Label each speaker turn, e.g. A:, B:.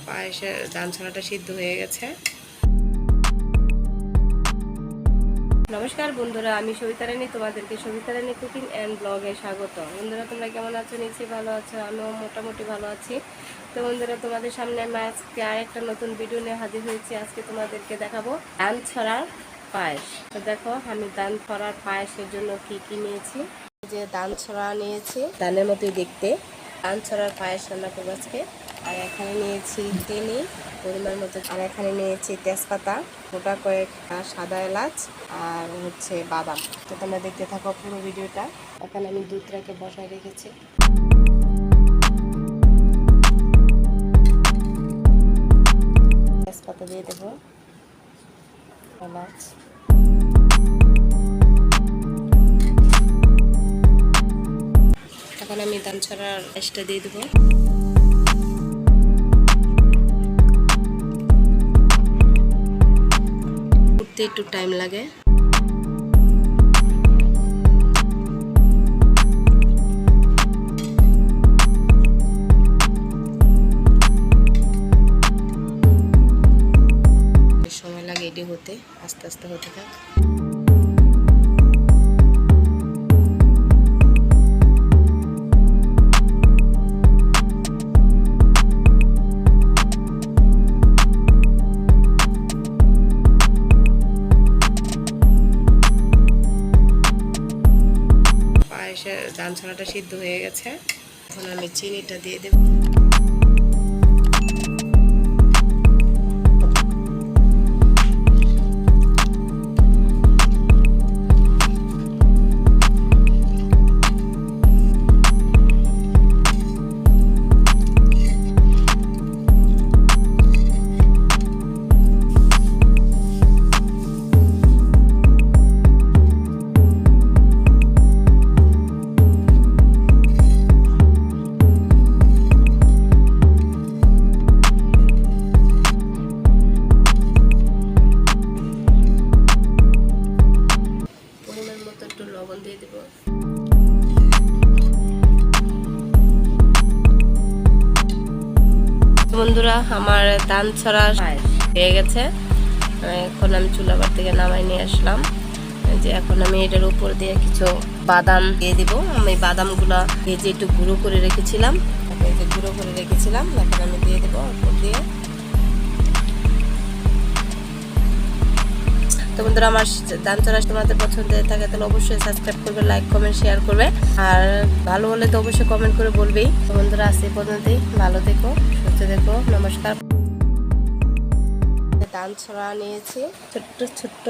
A: পায়েসের ধান ছড়াটা সিদ্ধ হয়ে গেছে। নমস্কার বন্ধুরা, আমি সবিতা রানী, তোমাদেরকে সবিতা রানী কুকিং অ্যান্ড ব্লগে স্বাগত। বন্ধুরা, তোমরা কেমন আছো? নিশ্চয়ই ভালো আছো, আমিও মোটামুটি ভালো আছি। তো বন্ধুরা, তোমাদের সামনে আমি আজকে আরেকটা নতুন ভিডিও নিয়ে হাজির হয়েছি। আজকে তোমাদেরকে দেখাবো ধান ছড়ার পায়েস। তো দেখো, আমি ধান ছড়ার পায়েসের জন্য কি কি নিয়েছি। যে ধান ছড়া নিয়েছি, ধানের মতোই দেখতে। ধান ছড়ার পায়েস রান্না করবো আজকে। আর এখানে নিয়েছি চিনি পরিমাণ মতো, আর এখানে নিয়েছি তেজপাতা, গোটা কয়েক সাদা এলাচ, আর হচ্ছে বাদাম। তো তোমরা দেখতে থাকো পুরো ভিডিওটা। এখানে আমি দুধটাকে বসায় রেখেছি। তেজপাতা দিয়ে দেবো, এলাচ, এখন আমি ধান ছড়ার পেস্টটা দিয়ে দেবো। উঠতে একটু টাইম লাগে। সময় লাগে এটি হতে, আস্তে আস্তে হতে থাক। পায়েসের ধান ছড়াটা সিদ্ধ হয়ে গেছে। এখন আমি চিনিটা দিয়ে দেব। একটু লবণ দিয়ে দেব। বন্ধুরা, আমার ধান ছড়া হয়ে গেছে। এখন আমি চুলাবার থেকে নামাই নিয়ে আসলাম। যে এখন আমি এটার উপর দিয়ে কিছু বাদাম দিয়ে দিব। আমি বাদামগুলা ভেজে একটু গুঁড়ো করে রেখেছিলাম, এখন আমি দিয়ে দেবো উপর দিয়ে। তো বন্ধুরা, আমার ধান ছড়া তোমাদের পছন্দ হয়ে থাকে তাহলে অবশ্যই সাবস্ক্রাইব করবে, লাইক কমেন্ট শেয়ার করবে, আর ভালো হলে তো অবশ্যই কমেন্ট করে বলবেই। তো বন্ধুরা, আজ এই পর্যন্তই। ভালো থেকো, সুস্থ থেকো, নমস্কার। ধান ছড়া নিয়েছি ছোট্ট ছোট্ট।